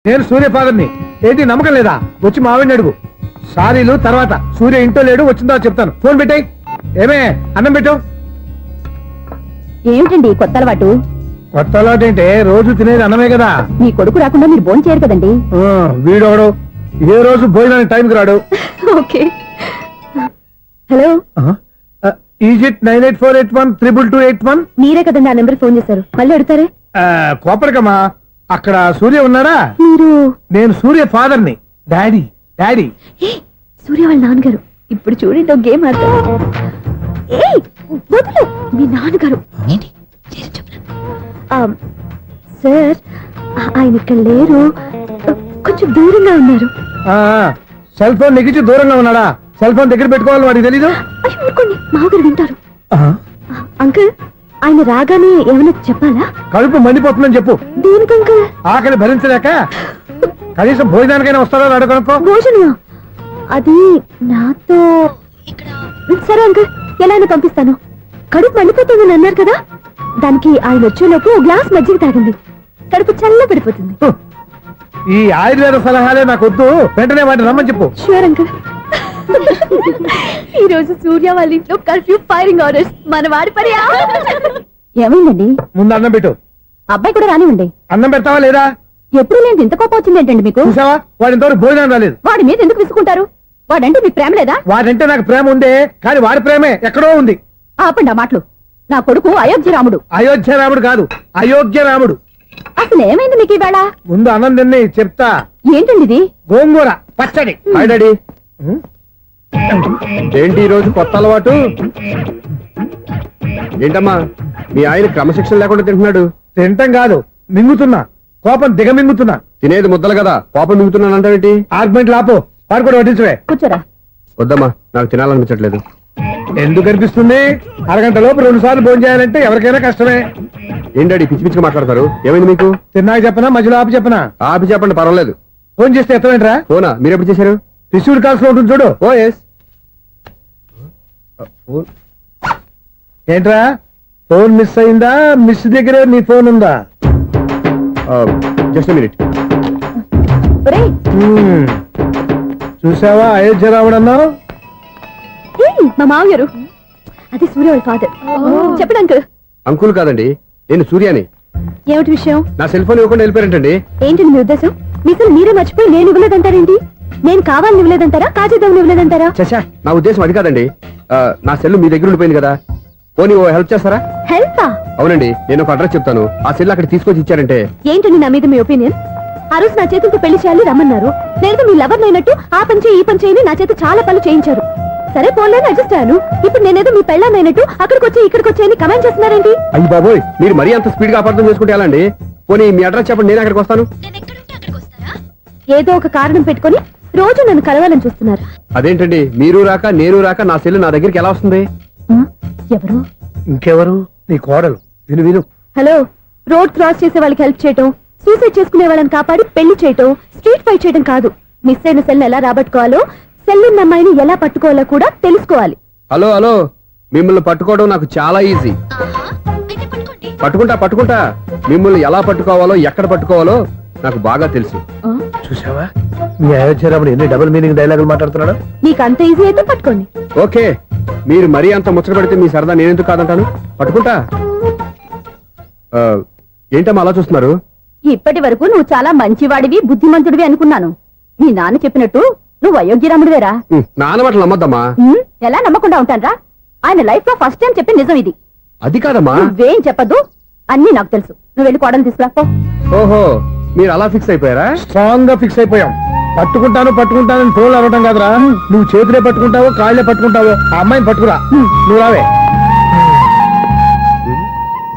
నేను సూర్య ఫాదర్ని. ఏంటి నమ్మకం లేదా? వచ్చి మావిడిని అడుగు. సారీలు తర్వాత. సూర్య ఇంట్లో లేడు, వచ్చిందో చెప్తాను. ఫోన్ పెట్టాయి. ఏమే అన్నం పెట్టు. ఏమిటండి కొత్త అలవాటు? కొత్త అలవాటు ఏంటే? రోజు తినేది అన్నమే కదా. మీ కొడుకు రాకుండా మీరు భోజనం చేయరు కదండి. వీడోడు ఏ రోజు భోజనానికి టైంకి రాడు. ఓకే. Hello, is it 9848132281. మీరే కదండి ఆ నెంబర్ ఫోన్ చేశారు, మళ్ళీ అడుగుతారే? కోపరికమ్మా. అక్కడ సూర్య ఉన్నాడా? మీరు? నేను సూర్య ఫాదర్ని. Daddy daddy. ఏ, సూర్య వాళ్ళ నాన్నగారు. ఇప్పుడు చూడండి ఒక గేమ్ ఆడతారు. ఏయ్, వదులు. మీ నాన్నగారు సార్, ఆయన ఇక్కడ లేరు, కొంచెం దూరంగా ఉన్నారు. సెల్ ఫోన్ నెగిచి దూరంగా ఉన్నాడా? సెల్ ఫోన్ దగ్గర పెట్టుకోవాలి, వాడికి తెలీదు. అయ్యో ఊరుకోండి, మామగారు వింటారు. అంకుల్, ఆయన రాగానే ఏమైనా చెప్పాలా? కడుపు మండిపోతుందని చెప్పు. దేనికి అంకుల్? ఆకలి భరించలేక కనీసం భోజనానికైనా వస్తారో అడగనుకో. భోజనం అది నాతో ఇక్కడ. సరే అంకుల్, ఎలా అయినా పంపిస్తాను. కడుపు మండిపోతుందని అన్నారు కదా, దానికి ఆయన వచ్చేలోపు గ్లాస్ మజ్జిగ తాగింది, కడుపు చల్ల పడిపోతుంది. ఈ ఆయుర్వేద సలహాలే నాకు వద్దు, వెంటనే వాటిని రమ్మని చెప్పు. Sure uncle. ఈ రోజు సూర్య వాళ్ళ ఇంట్లో కర్ఫ్యూ ఫైరింగ్ ఆర్డర్స్. మన వాడి పని ఏమైందండి? ముందు అన్నం పెట్టు. అబ్బాయి కూడా రానివ్వండి. అన్నం పెడతావా లేదా? ఎప్పుడు నేను ఇంత కోపం వచ్చింది ఏంటండి మీకు? చూసావా, వాడి ఇంతవరకు భోజనం రాలేదు. వాడి మీద ఎందుకు విసుకుంటారు? వాడంటే మీకు ప్రేమ లేదా? వాడంటే నాకు ప్రేమ ఉందే, కానీ వాడి ప్రేమే ఎక్కడో ఉంది. ఆపండి ఆ మాటలు. నా కొడుకు అయోధ్య రాముడు. అయోధ్య రాముడు కాదు, అయోగ్య రాముడు. అసలు ఏమైంది మీకు ఈవేళ? ముందు అన్నం తిని చెప్తా. ఏంటండి ఇది? గోంగూర పచ్చడి. డాడీ, ఏంటి ఈ రోజు కొత్త అలవాటు? ఏంటమ్మా, మీ ఆయన క్రమశిక్షణ లేకుండా తింటున్నాడు. తింటం కాదు, మింగుతున్నా. కోపం దిగమింగుతున్నా. తినేది ముద్దలు కదా, కోపం మింగుతున్నానంటే ఆర్గ్మెంట్ లాపో. వాడు కూడా వడ్డించవే. కూర్చోరా. వద్దమ్మా, నాకు తినాలనిపించట్లేదు. ఎందుకు అనిపిస్తుంది? అరగంట లోపు 2 సార్లు భోజనం చేయాలంటే ఎవరికైనా కష్టమే. ఏంటండి పిచ్చి పిచ్చిగా మాట్లాడతారు? ఏమైంది మీకు? తిన్నాక చెప్పనా, మధ్యలో ఆపి చెప్పనా? ఆపి చెప్పండి, పర్వాలేదు. ఫోన్ చేస్తే ఎత్తమేంట్రా? ఫోనా? మీరు ఎప్పుడు చేశారు? రిసీవ్డ్ కాల్స్ లో ఉంటుంది చూడు. ఓ ఎస్. ఏంట్రా, ఫోన్ మిస్ అయిందా? మిస్ దగ్గరే నీ ఫోన్ ఉందా? Just minute. ఒరేయ్, చూసావా అయోధ్య రాముడు అన్నావు? మా మామగారు. అది సూర్య వాళ్ళ ఫాదర్. చెప్పండి అంకుల్. అంకుల్ కాదండి, నేను సూర్యాని. ఏమిటి విషయం? నా సెల్ ఫోన్ ఇవ్వకుండా వెళ్ళిపోయారంటండి. ఏంటండి మీ ఉద్దేశం? మీసలు మీరే మర్చిపోయి నేను ఇవ్వలేదంటారేంటి? నేను కావాలని ఇవ్వలేదంటారా, కాజేద్దామని ఇవ్వలేదంటారా? చచ్చా, నా ఉద్దేశం అది కాదండి. నా సెల్ మీ దగ్గర ఉండిపోయింది కదా, పోనీ ఓ హెల్ప్ చేస్తారా? హెల్పా? అవునండి, నేను ఒక అడ్రస్ చెప్తాను, ఆ సెల్ అక్కడ తీసుకొచ్చి ఇచ్చారంటే. ఏంటండి నా మీద మీ ఒపీనియన్? ఆ రోజు నా చేతులతో పెళ్లి చేయాలి రమ్మన్నారు. నేను మీ లవర్ అయినట్టు ఆ పని చేయి ఈ పని చేయని నా చేత చాలా పనులు చేయించారు. సరే ఫోన్లో అడ్జస్ట్ అయ్యాను. ఇప్పుడు నేనేదో మీ పెళ్ళాన్నైనట్టు అక్కడికి వచ్చి ఇక్కడికి వచ్చి కమెంట్ చేస్తున్నారేంటి? అయ్యి బాబోయ్, మీరు మరీ అంత స్పీడ్ గా అపార్థం చేసుకుంటే ఎలా అండి? పోనీ మీ అడ్రస్ చెప్పండి, నేను అక్కడికి వస్తాను. ఏదో ఒక కారణం పెట్టుకొని రోజు నన్ను కలవాలని చూస్తున్నారు. అదేంటండి, మీరు రాక నేను రాక నా సెల్ నా దగ్గరికి ఎలా వస్తుంది? ఎవరు? ఇంకెవరు? నీ కోడలు. విను విను. హలో, రోడ్ క్రాస్ చేసే వాళ్ళకి హెల్ప్ చేయటం, సూసైడ్ చేసుకునే వాళ్ళని కాపాడి పెళ్లి చేయటం, స్ట్రీట్ ఫైట్ చేయడం కాదు. మిస్ అయిన సెల్ ఎలా రాబట్టుకోవాలో, సెల్లున్న అమ్మాయిని ఎలా పట్టుకోవాలో కూడా తెలుసుకోవాలి. హలో హలో, మిమ్మల్ని పట్టుకోవడం నాకు చాలా ఈజీ. పట్టుకుంటా. మిమ్మల్ని ఎలా పట్టుకోవాలో, ఎక్కడ పట్టుకోవాలో నాకు బాగా తెలుసు. చూసావా, మీ అయోధ్య రాముడు ఎన్ని డబుల్ మీనింగ్ డైలాగులు మాట్లాడుతున్నాడు. నీకు అంత ఈజీ అయితే పట్టుకోండి. ఓకే, మీరు మరీ అంత ముచ్చట పెడితే మీ సరదా నేనెందుకు కాదంటాను. పట్టుకుంటా. ఏంటమ్మా అలా చూస్తున్నారు? ఇప్పటి వరకు నువ్వు చాలా మంచివాడివి, బుద్ధిమంతుడివి అనుకున్నాను. మీ నాన్న చెప్పినట్టు నువ్వు అయోగ్యరాముడివేరా? నాన్న మాటలు నమ్మద్దమ్మా. ఎలా నమ్మకుండా ఉంటానరా? ఆయన లైఫ్ లో ఫస్ట్ టైం చెప్పిన నిజం ఇది. అది కాదమ్మా. నువ్వేం చెప్పదు, అన్ని నాకు తెలుసు. నువ్వు వెళ్ళి కోడలు తీసుకురా. ఓహో, మీరు అలా ఫిక్స్ అయిపోయారా? స్ట్రాంగ్ గా ఫిక్స్ అయిపోయాం. పట్టుకుంటాను ఫోన్లు అవ్వటం కాదురా. నువ్వు చేతులే పట్టుకుంటావో కాళ్ళే పట్టుకుంటావో ఆ అమ్మాయిని పట్టుకురా. నువ్వు రావే.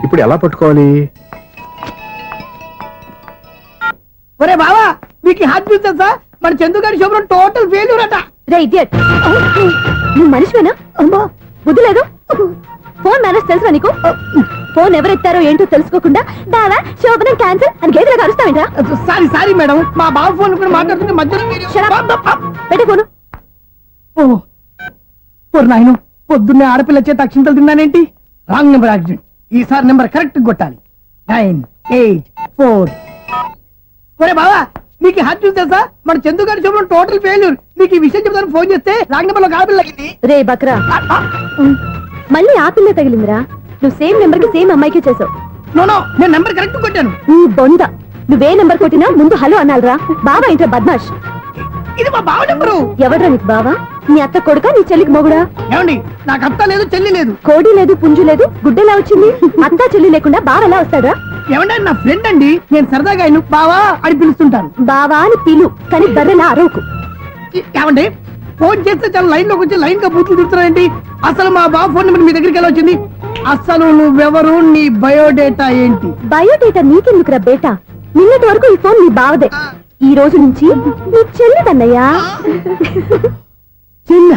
ఇప్పుడు ఎలా పట్టుకోవాలి? ఒరే బావా, మీకు హాట్ న్యూస్ సార్, మన చందుగారి శుభ్రం టోటల్ ఫెయిల్యూర్ అట. రే ఇడియట్, నువ్వు మనిషివేనా? అమ్మా, బుద్ధి లేదు. ఫోన్ మేనేజ్ తెలుసా నీకు? ఫోన్ ఎవరెత్తారో ఏంటో తెలుసుకోకుండా బావా శోభనం క్యాన్సిల్ అని గేదెలకు అరుస్తావేంట్రా? సారీ మేడం, మా బావ ఫోన్ కూడా మాట్లాడుతుంటే మధ్యలో పెట్టే ఫోను. నాయను, పొద్దున్నే ఆడపిల్ల చేత అక్షింతలు తిన్నానేంటి? Wrong number accident. ఈసారి నెంబర్ కరెక్ట్ కొట్టాలి. 984. ఒరే బావా, నీకు హార్ట్ న్యూస్ తెలుసా? మన చందు గారి శుభ్రం టోటల్ ఫెయిల్యూర్. నీకు ఈ విషయం చెప్తాను ఫోన్ చేస్తే రాంగ్ నెంబర్ లో ఆపిల్ తగ్గింది. రే బక్రా, మళ్ళీ ఆ పిల్ల తగిలిందిరా. నువ్వు సేమ్ నెంబర్ కి సేమ్ అమ్మాయికే చేసావు. నో నేను నెంబర్ కరెక్ట్ కొట్టాను. నీ బొంద, నువ్వే నెంబర్ కొట్టినా ముందు హలో అనాలిరా. బావా ఇంట్లో బద్మాష్. ఇది మా బావ నెంబరు. ఎవడ్రా నీకు బావా? నీ అత్త కొడుక, నీ చెల్లికి మొగుడా? ఏమండి, నాకు అత్త లేదు చెల్లి లేదు. కోడి లేదు పుంజు లేదు, గుడ్డెలా వచ్చింది? అత్త చెల్లి లేకుండా బావ ఎలా వస్తాడా? ఏమంటే నా ఫ్రెండ్ అండి, నేను సరదాగా ఆయన బావా అని పిలుస్తుంటాను. బావా అని పిలు, కానీ బర్రెలా అరవకు. ఏమండి, ఫోన్ చేస్తే చాలా లైన్ లోకి వచ్చి లైన్ గా బూతులు తిడుతున్నాయండి. అసలు మా బావ ఫోన్ నెంబర్ మీ దగ్గరికి ఎలా వచ్చింది? అసలు నువ్వెవరు, నీ బయోడేటా ఏంటి? బయోడేటా నీకెందుకురా బేటా? నిన్నటి వరకు ఈ ఫోన్ నీ బావదే. ఈ రోజు నుంచి నీ చెల్లిదన్నయ్యా. చెల్ల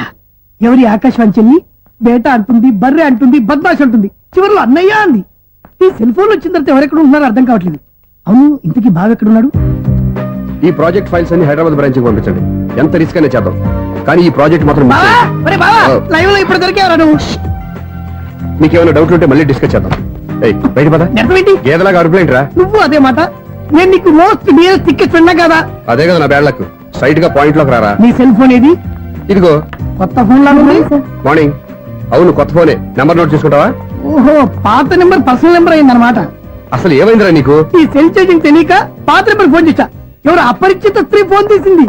ఎవరి? ఆకాశవాణి చెల్లి. బేటా అంటుంది, బర్రె అంటుంది, బద్మాష్ అంటుంది, చివరిలో అన్నయ్య అంది. ఈ సెల్ ఫోన్ వచ్చిన తర్వాత ఎవరెక్కడ ఉన్నారో అర్థం కావట్లేదు. అవును, ఇంతకీ బావ ఎక్కడున్నాడు? ఈ ప్రాజెక్ట్ ఫైల్స్ అన్ని హైదరాబాద్ బ్రాంచ్ కి పంపించండి. ఎంత రిస్క్ అయినా చేద్దాం, కానీ ఈ ప్రాజెక్ట్ మాత్రం miss బావా, చేయొద్దు. ఒరే బావా, లైవ్ లో ఇప్పుడు దొరికేవరా నువ్వు? మీకేమైనా డౌట్ ఉంటే మళ్ళీ డిస్కస్ చేద్దాం. ఏయ్, బయట పద. నెరవేంటి? గేదలాగా అరుపులేంటి రా? నువ్వు అదే మాట. నేను నీకు మోస్ట్ డియర్ టికెట్ విన్నా కదా. అదే కదా నా బ్యాడ్ లక్. స్ట్రైట్ గా పాయింట్ లోకి రారా. నీ సెల్ ఫోన్ ఏది? ఇదిగో కొత్త ఫోన్ లాగా ఉంది. మార్నింగ్. అవును, కొత్త ఫోనే. నెంబర్ నోట్ చేసుకుంటావా? ఓహో, పాత నెంబర్ పర్సనల్ నెంబర్ అయిందన్నమాట. అసలు ఏమైందిరా నీకు? ఈ సెల్ చేంజింగ్ తెలియక పాత నెంబర్ ఫోన్ చేశా. ఎవరు అపరిచిత స్త్రీ ఫోన్ తీసింది.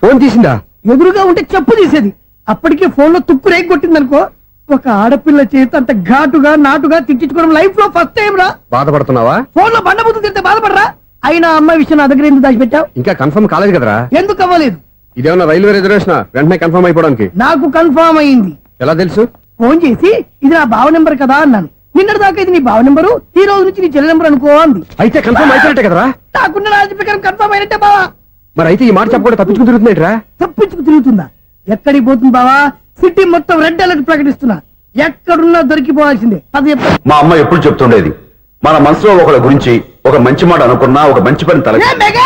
ఫోన్ తీసిందా? ఎదురుగా ఉంటే చెప్పు తీసేది. అప్పటికే ఫోన్ లో తుక్కు రేగి కొట్టిందనుకో. ఒక ఆడపిల్ల చేత అంత ఘాటుగా నాటుగా తిట్టించుకోవడం లైఫ్ లో ఫస్ట్ టైం రా. బాధపడుతున్నావా? ఫోన్ లో బండబుద్ధి తింటే బాధపడరా? అయినా అమ్మాయి విషయం నా దగ్గర ఎందుకు దాచిపెట్టావు? ఇంకా కన్ఫర్మ్ కాలేదు కదరా. ఎందుకు అవ్వలేదు? ఇదేమన్నా రైల్వే రిజర్వేషన్? వెంటనే కన్ఫర్మ్ అయిపోవడానికి. నాకు కన్ఫర్మ్ అయింది. ఎలా తెలుసు? ఫోన్ చేసి ఇది నా బావ నెంబర్ కదా అన్నాను. నిన్నటి దాకా ఇది నీ బావ నెంబరు, ఈ రోజు నుంచి నీ చెల్లి నెంబర్ అనుకో అంది. అయితే కన్ఫర్మ్ అయిపోయినట్టే కదరా. నాకున్న రాజు ప్రకారం కన్ఫర్మ్ అయినట్టే బావా. మరి అయితే ఈ మాట చెప్పకుండా తప్పించుకుని తిరుగుతున్నట్రా? తప్పించుకు తిరుగుతుందా? ఎక్కడికి పోతుంది బావా? సిటీ మొత్తం రెడ్ అలర్ట్ ప్రకటిస్తున్నా. ఎక్కడున్నా దొరికిపోవాల్సిందే. అది చెప్తా. మా అమ్మ ఎప్పుడు చెప్తుండేది, మన మనసులో ఒకళ్ళ గురించి ఒక మంచి మాట అనుకున్నా ఒక మంచి పని తల ఏ మెగా!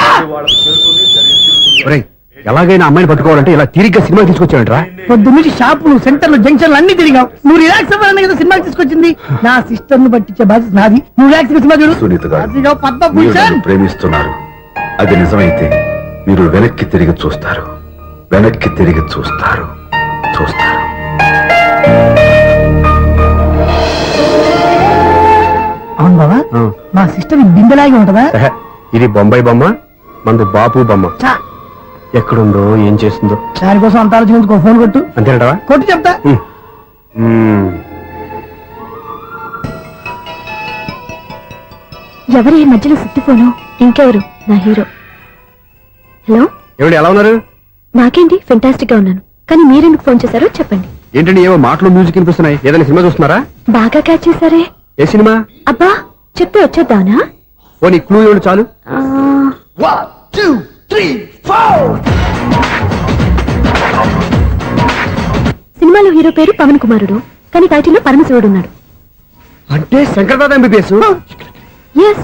ఒరేయ్, ఎలాగైనా అమ్మాయిని పట్టుకోవాలంటే ఇలా తిరిగ్గా సినిమా తీసుకొచ్చావంటరా? పొద్దు నుంచి షాపులు, సెంటర్లు, జంక్షన్లు అన్ని తిరిగావు. నువ్వు రిలాక్స్ అవ్వాలని కదా సినిమాకి తీసుకొచ్చింది. నా సిస్టర్ ను పట్టించే బాధ్యత నాది. నువ్వు రిలాక్స్ సినిమా చూడు. సునీత గారు, అదిగో మీరు పద్మభూషణ్. నన్ను ప్రేమిస్తున్నారు. అది నిజమైతే మీరు వెనక్కి తిరిగి చూస్తారు, వెనక్కి తిరిగి చూస్తారు, చూస్తారు. అవును బావా, ఆ. మా సిస్టర్ బిందెలాగే ఉంటదా? ఎహె, ఇది బొంబాయి బొమ్మ, మందు బాపు బొమ్మ. చా, ఎక్కడుందో ఏం చేస్తుందో. దానికోసం అంత ఆలోచించుకో. ఫోన్ కొట్టు. అంతేనటవా? కొట్టు చెప్తా. ఎవరు ఈ మధ్యలో సుత్తి ఫోను? ఇంకెవరు? నా హీరో. హలో, ఏమిటి ఎలా ఉన్నారు? నాకేంటి ఫెంటాస్టిక్ గా ఉన్నాను, కానీ మీరెందుకు ఫోన్ చేశారో చెప్పండి. ఏంటండి ఏవో మాటలు మ్యూజిక్ వినిపిస్తున్నాయి? ఏదైనా సినిమా చూస్తున్నారా? బాగా క్యాచ్ చేశారే. ఏ సినిమా? అబ్బా, చెప్తే వచ్చేద్దానా? ఓ నీ క్లూ ఇవ్వండి చాలు. ఆ, 1 2 3 4. సినిమాలో హీరో పేరు పవన్ కుమారుడు, కానీ టైటిల్లో పరమశివుడు ఉన్నాడు. అంటే Shankar Dada MBBS. Yes,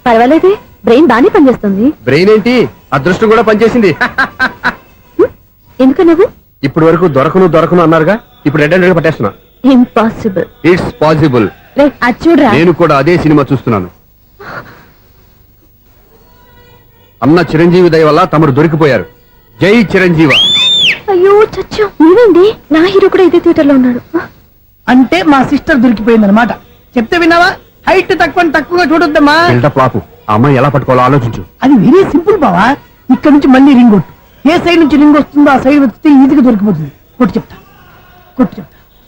పర్వాలేదే, brain బానే పనిచేస్తుంది. బ్రెయిన్ ఏంటి, అదృష్టం కూడా పనిచేసింది. ఎందుకు నువ్వు? ఇప్పటి వరకు దొరకను అన్నారుగా, ఇప్పుడు రెడ్ అండ్ పట్టేస్తున్నా. ఇంపాసిబుల్. It's possible. రే, అది చూడరా. నేను కూడా అదే సినిమా చూస్తున్నాను. అన్న చిరంజీవి దయ వల్ల తమరు దొరికిపోయారు. జై చిరంజీవ. అయ్యో చచ్చు, నీవేంటి? నా హీరో కూడా ఇదే థియేటర్ లో ఉన్నాడు. అంటే మా సిస్టర్ దొరికిపోయింది అనమాట. చెప్తే విన్నావా? హైట్ తక్కువగా చూడొద్దమ్మా. బిల్డప్ లాపు. ఆ అమ్మాయి ఎలా పట్టుకోవాలో ఆలోచించు. అది వెరీ సింపుల్ బావా. ఇక్కడ నుంచి మళ్ళీ రింగ్ కొట్టు. ఏ సైడ్ నుంచి రింగ్ వస్తుందో ఆ సైడ్ వస్తే ఈజీగా దొరికిపోతుంది. కొట్టు చెప్తా.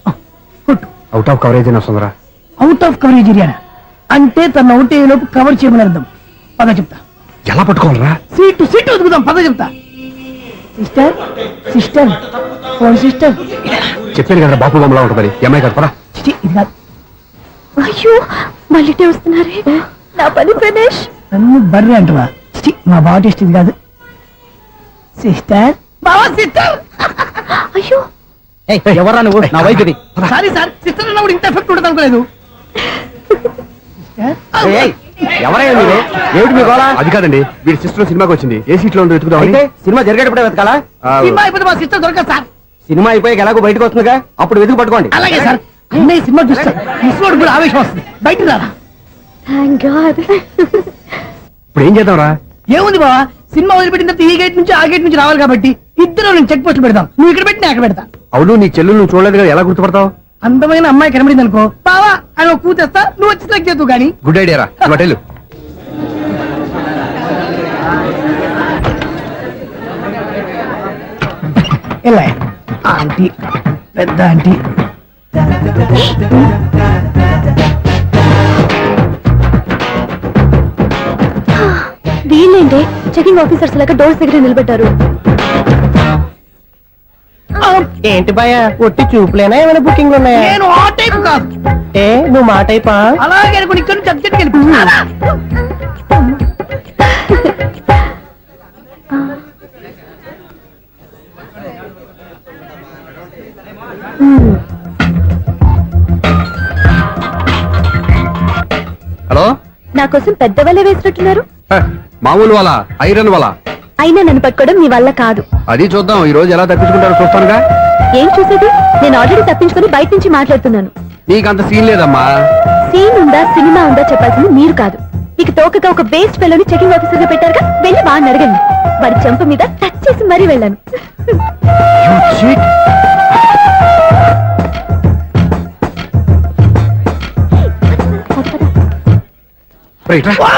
ఆ, కొట్టు. అవుట్ ఆఫ్ కవరేజ్ అయినా వస్తుందిరా. అవుట్ ఆఫ్ కవరేజ్ ఏరియా అంటే తన అవుట్ అయ్యే లోపు కవర్ చేయమని అర్థం. పద చెప్తా. ఎలా పట్టుకోవాలరా? సీటు వదుకుదాం. పద చెప్తా. Sister phone sister. చెప్పాను కదా బాపు బొమ్మలా ఉంటుందని. ఎంఐ కదా పరా. చిచి, ఇది కాదు. అయ్యో, మళ్ళీ వస్తున్నారే. నా పని ఫినిష్. నన్ను బర్రె అంటవా? చిచి, మా బావ టేస్ట్ ఇది కాదు. సిస్టర్, బావా సిస్టర్. అయ్యో, ఎవరా నువ్వు? నా వైఫ్ ఇది. సారీ సార్, సిస్టర్ అన్నప్పుడు ఇంత ఎఫెక్ట్ ఉండదు అనుకోలేదు. ఎవరైనా ఏమిటి మీ గోళ? అది కాదండి, వీడి సిస్టర్ సినిమాకి వచ్చింది. ఏ సీట్ లో ఉందో వెతుకుదామని. సినిమా జరిగేటప్పుడే వెతకాలా? సినిమా అయిపోతే మా సిస్టర్ దొరకదు సార్. సినిమా అయిపోయాక ఎలాగో బయటకు వస్తుందిగా, అప్పుడు వెతుకు పట్టుకోండి. అలాగే సార్. అన్నయ్య సినిమా చూస్తారు, మిస్వాడు కూడా ఆవేశం వస్తుంది. బయట రారా. Thank God. ఇప్పుడు ఏం చేద్దాంరా? ఏముంది బావా, సినిమా వదిలిపెట్టిన తర్వాత ఈ గేట్ నుంచి ఆ గేట్ నుంచి రావాలి కాబట్టి ఇద్దరు నేను చెక్ పోస్ట్ పెడతాం నువ్వు ఇక్కడ పెట్టి నేను అక్కడ పెడతా అవును నీ చెల్లెలు నువ్వు చూడలేదు కదా, ఎలా గుర్తుపడతావు? అందమైన అమ్మాయి కనబడింది అనుకో బావా అని ఒక కూతేస్తా నువ్వు వచ్చి సెలెక్ట్ చేద్దు కానీ గుడ్ ఐడియా రా, హోటల్. ఎలా ఆంటీ పెద్ద ఆంటీ వీళ్ళేంటి చెకింగ్ ఆఫీసర్స్ లాగా డోర్స్ దగ్గర నిలబెట్టారు. ఏంటి భయ ఒట్టి చూపులేనా ఏమైనా బుకింగ్ ఉన్నాయా? నేను ఆ టైప్ కాదు ఏ నువ్వు మా టైపా? అలాగే అనుకుని ఇక్కడ నుంచి అర్జెంట్కి వెళ్ళిపోతున్నా హలో, నా కోసం పెద్ద వలే వేసినట్టున్నారు. హ, మామూలు వాళ్ళ ఐరన్ వాళ్ళ. అయినా నన్ను పట్టుకోవడం మీ వల్ల కాదు. అది చూద్దాం, ఈ రోజు ఎలా తప్పించుకుంటారో చూస్తానుగా. ఏం చూసేది? నేను ఆల్రెడీ తప్పించుకొని బయట నుంచి మాట్లాడుతున్నాను. నీకు అంత సీన్ లేదమ్మా. సీన్ ఉందా సినిమా ఉందా చెప్పాల్సింది మీరు కాదు. మీకు తోకగా ఒక బేస్ట్ ఫెలోని చెకింగ్ ఆఫీసర్ గా పెట్టారుగా, వెళ్ళి వాడిని అడగండి. వాడి చెంప మీద టచ్ చేసి మరీ వెళ్ళాను. రైట్ రా.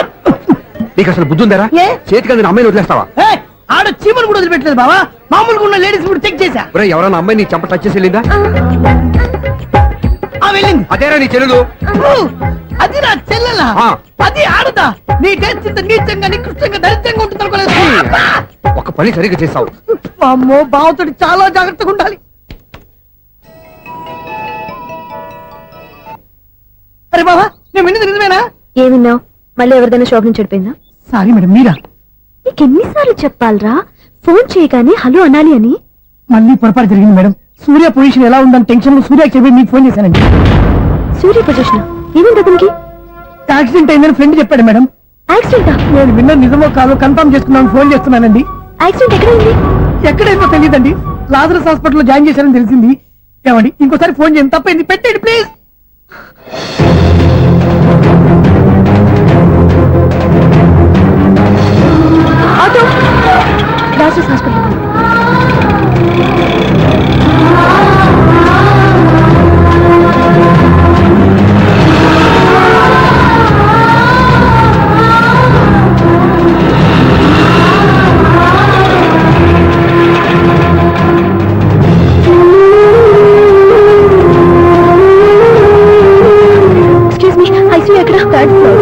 నీకు అసలు బుద్ధి ఉందారా? ఏ? చేతికి అందిన అమ్మాయిని వదిలేస్తావా? ఏయ్, ఆడ చీమలు కూడా వదిలిపెట్టలేదు బావా. మామూలుగా ఉన్న లేడీస్ కూడా చెక్ చేశా. ఒరే, ఎవరైనా అమ్మాయి నీ చెంప టచ్ చేసి వెళ్ళిందా? ఆ వెళ్ళింది. అదేరా నీ చెల్లెలు. ఓ, అది నా చెల్లెలా? ఆ. అది ఆడదా? నీ టేస్ట్ ఇంత నీచంగా నికృష్టంగా దరిద్రంగా ఉంటుంది అనుకోలేదు. ఒక పని సరిగ్గా చేస్తావు. అమ్మో బావతోటి చాలా జాగ్రత్తగా ఉండాలి. అరే బావా నేను విన్నది నిజమేనా? ఏమిన్నావు? మళ్ళీ ఎవరిదైనా షాప్ నుంచి చెడిపోయిందా? సారీ మేడం మీరా? నీకు ఎన్నిసార్లు చెప్పాలరా ఫోన్ చేయగానే హలో అనాలి అని? మళ్ళీ పొరపాటు జరిగింది మేడం. సూర్య పొజిషన్ ఎలా ఉందని టెన్షన్ లో సూర్యకి చెప్పి మీకు ఫోన్ చేశానండి. సూర్య పొజిషన్ ఏమైంది అతనికి? యాక్సిడెంట్ అయిందని ఫ్రెండ్ చెప్పాడు మేడం. యాక్సిడెంటా? నేను విన్న నిజమో కాదో కన్ఫర్మ్ చేసుకున్నాను ఫోన్ చేస్తున్నానండి. యాక్సిడెంట్ ఎక్కడైంది? ఎక్కడైందో తెలియదండి. లాజరస్ హాస్పిటల్లో జాయిన్ చేశారని తెలిసింది. ఏమండి ఇంకోసారి ఫోన్ చేయండి, తప్పైంది పెట్టండి please. Auto Lazarus hospital. Excuse me, ICU ఎక్కడ? Third floor.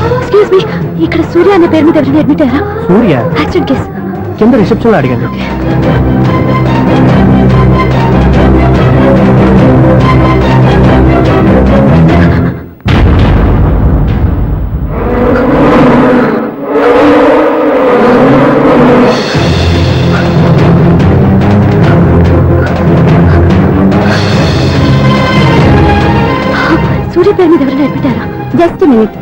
ఎక్స్క్యూజ్ మీ, ఇక్కడ సూర్య అనే పేరు మీద ఎవరైనా అడ్మిట్ అయ్యారా? Surya accident case. కింద రిసెప్షన్ లో అడిగాను. సూర్య పేరు మీద ఎవరైనా అడ్మిట్ అయ్యారా? Just minute.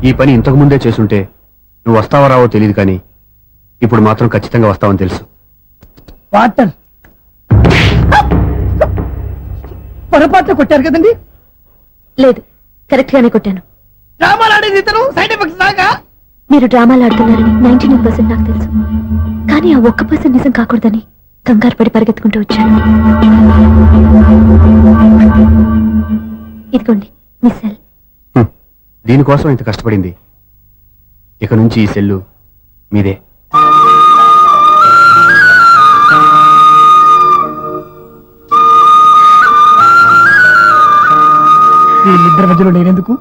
ఈ పని ఇంతకు ముందే చేసుంటే నువ్వు వస్తావో రావో తెలియదు, కానీ ఇప్పుడు మాత్రం ఖచ్చితంగా వస్తావని తెలుసు. వాటర్ పొరపాట్లు కొట్టారు కదండి. లేదు, కరెక్ట్ గానే కొట్టాను. డ్రామాలు ఆడేది ఇతను సైడ్ ఎఫెక్ట్స్ దాకా. మీరు డ్రామాలు ఆడుతున్నారని 99% నాకు తెలుసు, కానీ ఆ 1% నిజం కాకూడదని కంగారు పడి పరిగెత్తుకుంటూ వచ్చాను. ఇదిగోండి మీ సెల్. హ్మ్. దీనికోసం ఇంత కష్టపడింది. ఇక నుంచి ఈ సెల్లు మీదే. వీళ్ళిద్దరి మధ్యలో నేనెందుకు?